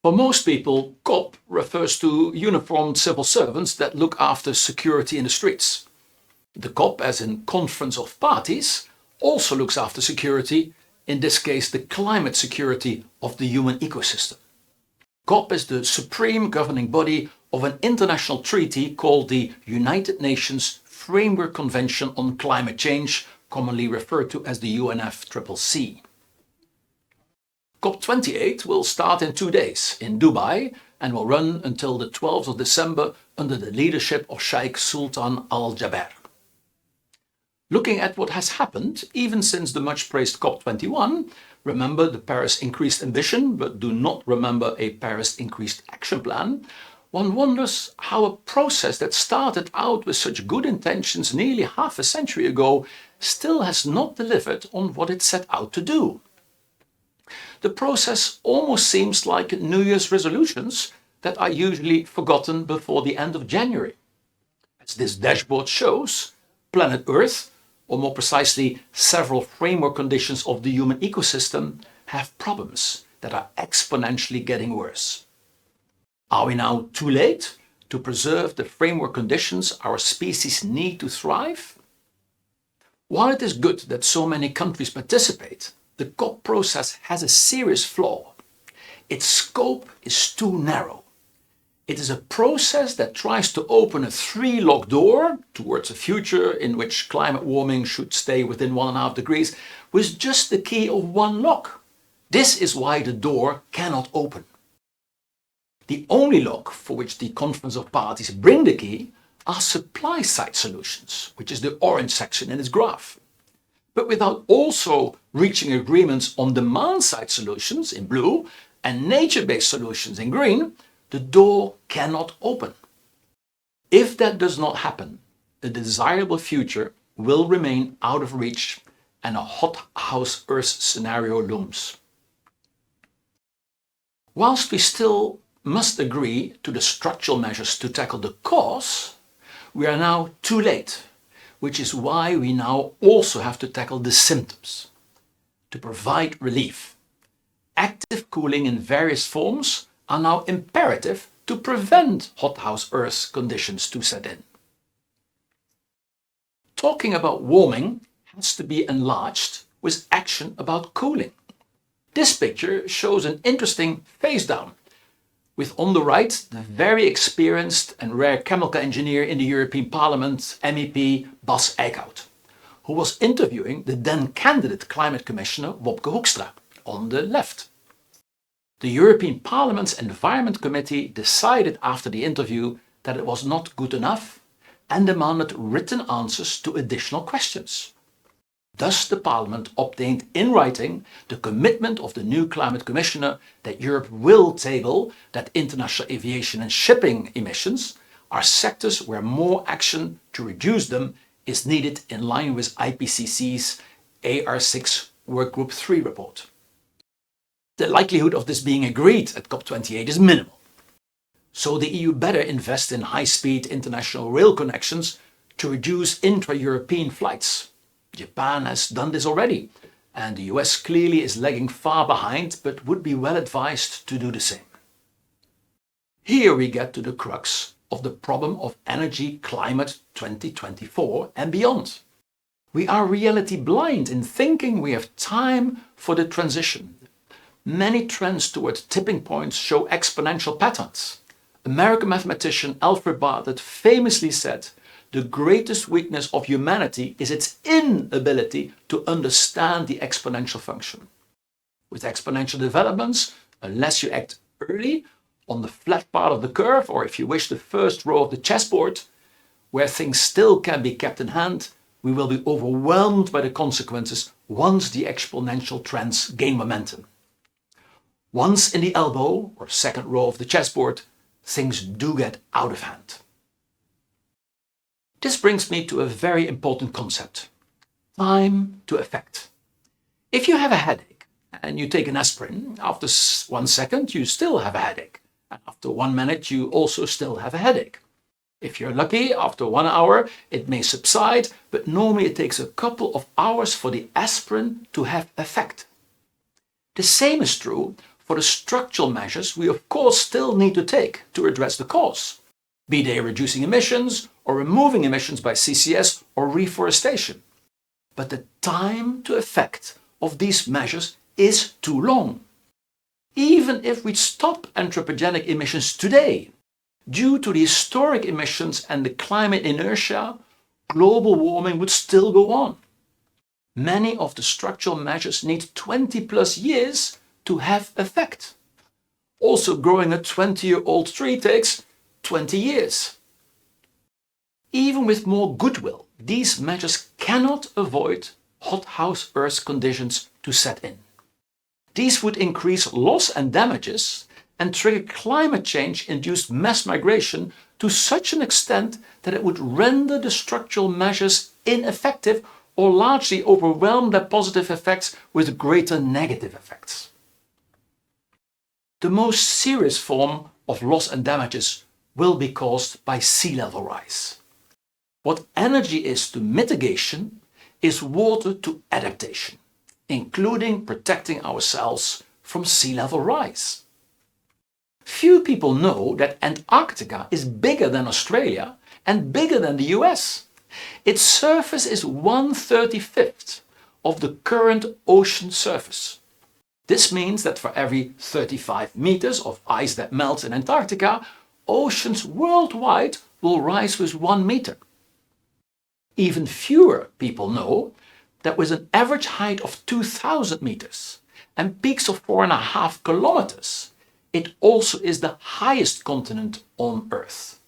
For most people, COP refers to uniformed civil servants that look after security in the streets. The COP, as in Conference of Parties, also looks after security, in this case the climate security of the human ecosystem. COP is the supreme governing body of an international treaty called the United Nations Framework Convention on Climate Change, commonly referred to as the UNFCCC. COP28 will start in 2 days in Dubai and will run until the 12th of December under the leadership of Sheikh Sultan Al Jaber. Looking at what has happened, even since the much praised COP21, remember the Paris increased ambition, but do not remember a Paris increased action plan, one wonders how a process that started out with such good intentions nearly half a century ago still has not delivered on what it set out to do. The process almost seems like New Year's resolutions that are usually forgotten before the end of January. As this dashboard shows, planet Earth, or more precisely several framework conditions of the human ecosystem, have problems that are exponentially getting worse. Are we now too late to preserve the framework conditions our species need to thrive? While it is good that so many countries participate, the COP process has a serious flaw. Its scope is too narrow. It is a process that tries to open a 3-lock door towards a future in which climate warming should stay within 1.5 degrees with just the key of one lock. This is why the door cannot open. The only lock for which the Conference of Parties bring the key are supply side solutions, which is the orange section in its graph. But without also reaching agreements on demand-side solutions in blue and nature-based solutions in green, the door cannot open. If that does not happen, a desirable future will remain out of reach and a hothouse Earth scenario looms. Whilst we still must agree to the structural measures to tackle the cause, we are now too late, which is why we now also have to tackle the symptoms. To provide relief, active cooling in various forms are now imperative to prevent hothouse Earth conditions to set in. Talking about warming has to be enlarged with action about cooling. This picture shows an interesting face down, with on the right the very experienced and rare chemical engineer in the European Parliament, MEP Bas Eickhout, who was interviewing the then candidate climate commissioner Wopke Hoekstra on the left. The European Parliament's Environment Committee decided after the interview that it was not good enough and demanded written answers to additional questions. Thus, the Parliament obtained in writing the commitment of the new climate commissioner that Europe will table that international aviation and shipping emissions are sectors where more action to reduce them is needed in line with IPCC's AR6 Workgroup 3 report. The likelihood of this being agreed at COP28 is minimal. So the EU better invest in high-speed international rail connections to reduce intra-European flights. Japan has done this already, and the US clearly is lagging far behind, but would be well advised to do the same. Here we get to the crux of the problem of energy climate 2024 and beyond. We are reality blind in thinking we have time for the transition. Many trends toward tipping points show exponential patterns. American mathematician Alfred Bartlett famously said, "The greatest weakness of humanity is its inability to understand the exponential function." With exponential developments, unless you act early on the flat part of the curve, or if you wish the first row of the chessboard, where things still can be kept in hand, we will be overwhelmed by the consequences once the exponential trends gain momentum. Once in the elbow, or second row of the chessboard, things do get out of hand. This brings me to a very important concept: time to effect. If you have a headache and you take an aspirin, after 1 second you still have a headache, and after 1 minute you also still have a headache. If you're lucky, after 1 hour it may subside, but normally it takes a couple of hours for the aspirin to have effect. The same is true for the structural measures we of course still need to take to address the cause, be they reducing emissions or removing emissions by CCS or reforestation. But the time to effect of these measures is too long. Even if we stop anthropogenic emissions today, due to the historic emissions and the climate inertia, global warming would still go on. Many of the structural measures need 20 plus years to have effect. Also, growing a 20-year-old tree takes 20 years. Even with more goodwill, these measures cannot avoid hothouse Earth conditions to set in. These would increase loss and damages and trigger climate change-induced mass migration to such an extent that it would render the structural measures ineffective or largely overwhelm their positive effects with greater negative effects. The most serious form of loss and damages will be caused by sea level rise. What energy is to mitigation is water to adaptation, including protecting ourselves from sea level rise. Few people know that Antarctica is bigger than Australia and bigger than the US. Its surface is 1/35 of the current ocean surface. This means that for every 35 meters of ice that melts in Antarctica, oceans worldwide will rise with 1 meter. Even fewer people know that with an average height of 2,000 meters and peaks of 4.5 kilometers, it also is the highest continent on Earth.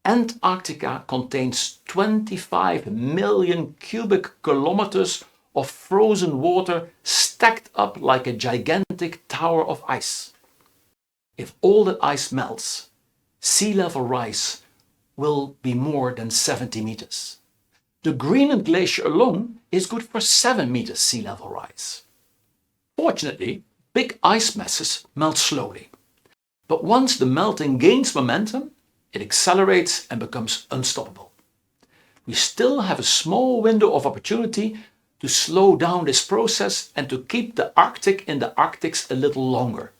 Antarctica contains 25 million cubic kilometers of frozen water stacked up like a gigantic tower of ice. If all that ice melts, sea level rise will be more than 70 meters. The Greenland Glacier alone is good for 7 meters sea level rise. Fortunately, big ice masses melt slowly. But once the melting gains momentum, it accelerates and becomes unstoppable. We still have a small window of opportunity to slow down this process and to keep the Arctic in the Arctics a little longer.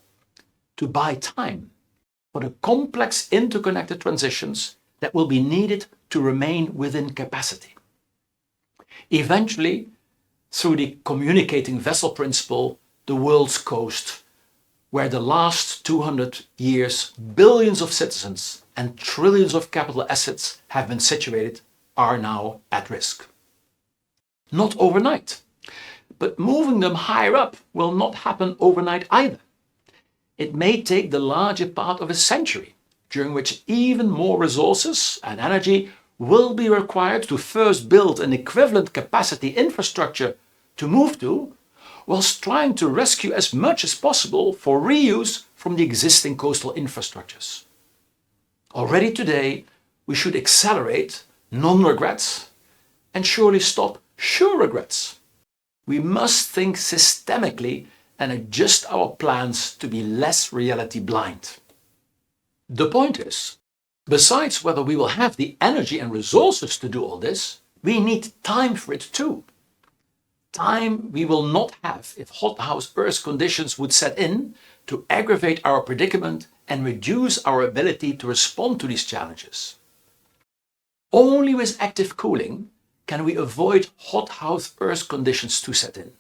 To buy time for the complex interconnected transitions that will be needed to remain within capacity. Eventually, through the communicating vessel principle, the world's coast, where the last 200 years billions of citizens and trillions of capital assets have been situated, are now at risk. Not overnight, but moving them higher up will not happen overnight either. It may take the larger part of a century, during which even more resources and energy will be required to first build an equivalent capacity infrastructure to move to, whilst trying to rescue as much as possible for reuse from the existing coastal infrastructures. Already today, we should accelerate non-regrets and surely stop sure regrets. We must think systemically and adjust our plans to be less reality blind. The point is, besides whether we will have the energy and resources to do all this, we need time for it too. Time we will not have if hothouse Earth conditions would set in to aggravate our predicament and reduce our ability to respond to these challenges. Only with active cooling can we avoid hothouse Earth conditions to set in.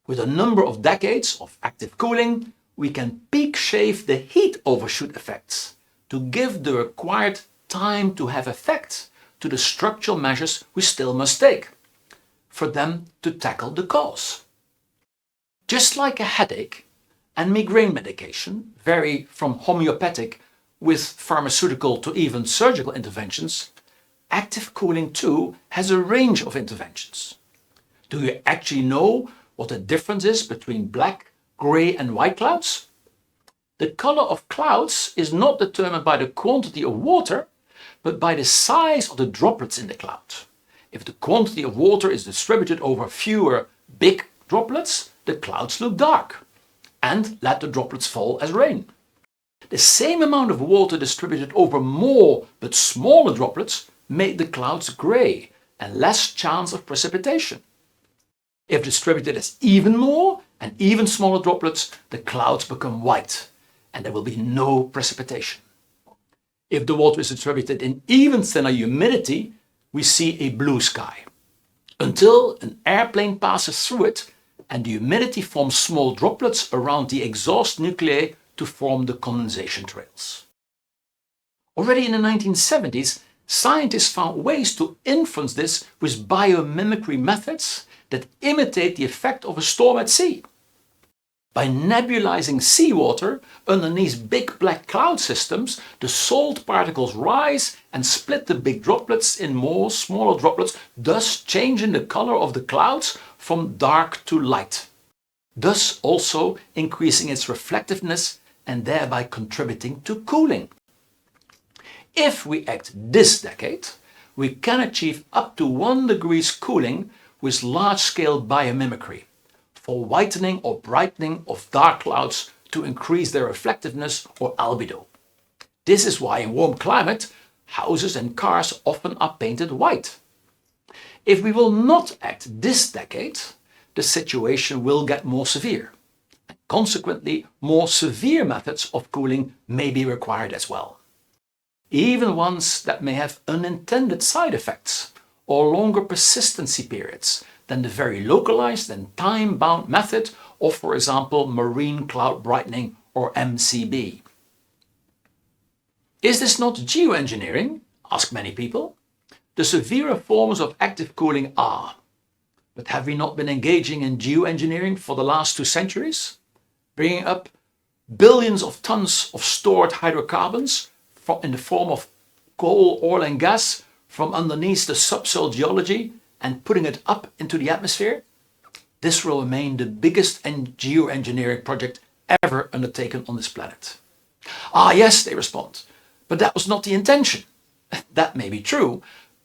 With a number of decades of active cooling, we can peak shave the heat overshoot effects to give the required time to have effect to the structural measures we still must take, for them to tackle the cause. Just like a headache and migraine medication vary from homeopathic with pharmaceutical to even surgical interventions, active cooling too has a range of interventions. Do you actually know what the difference is between black, grey and white clouds? The color of clouds is not determined by the quantity of water, but by the size of the droplets in the cloud. If the quantity of water is distributed over fewer big droplets, the clouds look dark, and let the droplets fall as rain. The same amount of water distributed over more but smaller droplets made the clouds grey and less chance of precipitation. If distributed as even more, and even smaller droplets, the clouds become white and there will be no precipitation. If the water is distributed in even thinner humidity, we see a blue sky, until an airplane passes through it and the humidity forms small droplets around the exhaust nuclei to form the condensation trails. Already in the 1970s, scientists found ways to influence this with biomimicry methods that imitate the effect of a storm at sea. By nebulizing seawater underneath big black cloud systems, the salt particles rise and split the big droplets in more smaller droplets, thus changing the color of the clouds from dark to light, thus also increasing its reflectiveness and thereby contributing to cooling. If we act this decade, we can achieve up to 1 degree cooling with large-scale biomimicry for whitening or brightening of dark clouds to increase their reflectiveness or albedo. This is why in warm climate, houses and cars often are painted white. If we will not act this decade, the situation will get more severe. And consequently, more severe methods of cooling may be required as well. Even ones that may have unintended side effects or longer persistency periods than the very localized and time-bound method of, for example, marine cloud brightening or MCB. Is this not geoengineering? Ask many people. The severer forms of active cooling are. But have we not been engaging in geoengineering for the last 2 centuries? Bringing up billions of tons of stored hydrocarbons in the form of coal, oil and gas from underneath the subsoil geology and putting it up into the atmosphere? This will remain the biggest geoengineering project ever undertaken on this planet. Ah yes, they respond, but that was not the intention. That may be true,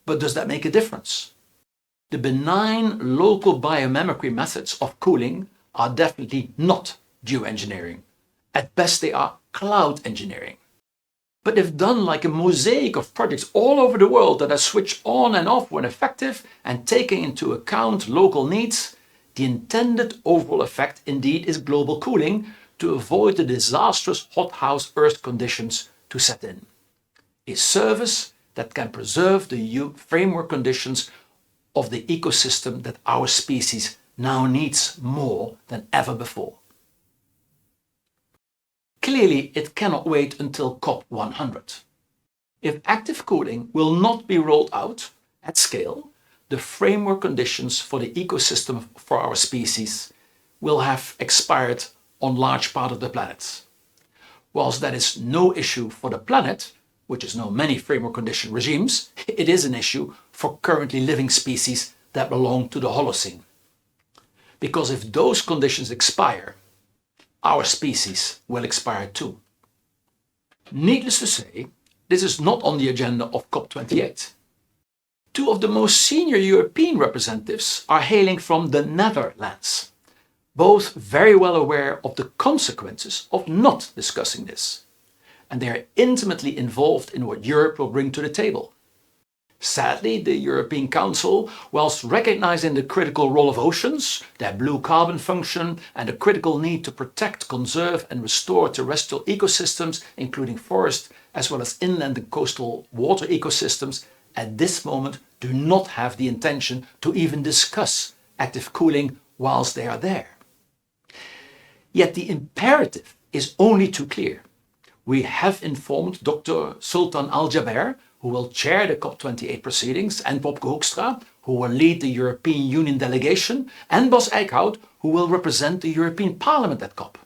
but does that make a difference? The benign local biomimicry methods of cooling are definitely not geoengineering. At best they are cloud engineering. But if done like a mosaic of projects all over the world that are switched on and off when effective and taking into account local needs, the intended overall effect indeed is global cooling to avoid the disastrous hothouse Earth conditions to set in. A service that can preserve the framework conditions of the ecosystem that our species now needs more than ever before. Clearly, it cannot wait until COP100. If active cooling will not be rolled out at scale, the framework conditions for the ecosystem for our species will have expired on large part of the planet. Whilst that is no issue for the planet, which is now many framework condition regimes, it is an issue for currently living species that belong to the Holocene. Because if those conditions expire, our species will expire too. Needless to say, this is not on the agenda of COP28. 2 of the most senior European representatives are hailing from the Netherlands, both very well aware of the consequences of not discussing this, and they are intimately involved in what Europe will bring to the table. Sadly, the European Council, whilst recognizing the critical role of oceans, their blue carbon function, and the critical need to protect, conserve and restore terrestrial ecosystems, including forest, as well as inland and coastal water ecosystems, at this moment do not have the intention to even discuss active cooling whilst they are there. Yet the imperative is only too clear. We have informed Dr. Sultan Al Jaber, who will chair the COP28 proceedings, and Wopke Hoekstra, who will lead the European Union delegation, and Bas Eickhout, who will represent the European Parliament at COP.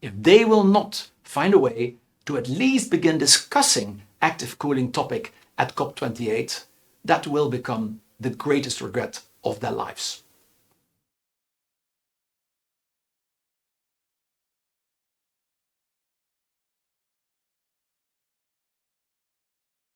If they will not find a way to at least begin discussing active cooling topic at COP28, that will become the greatest regret of their lives.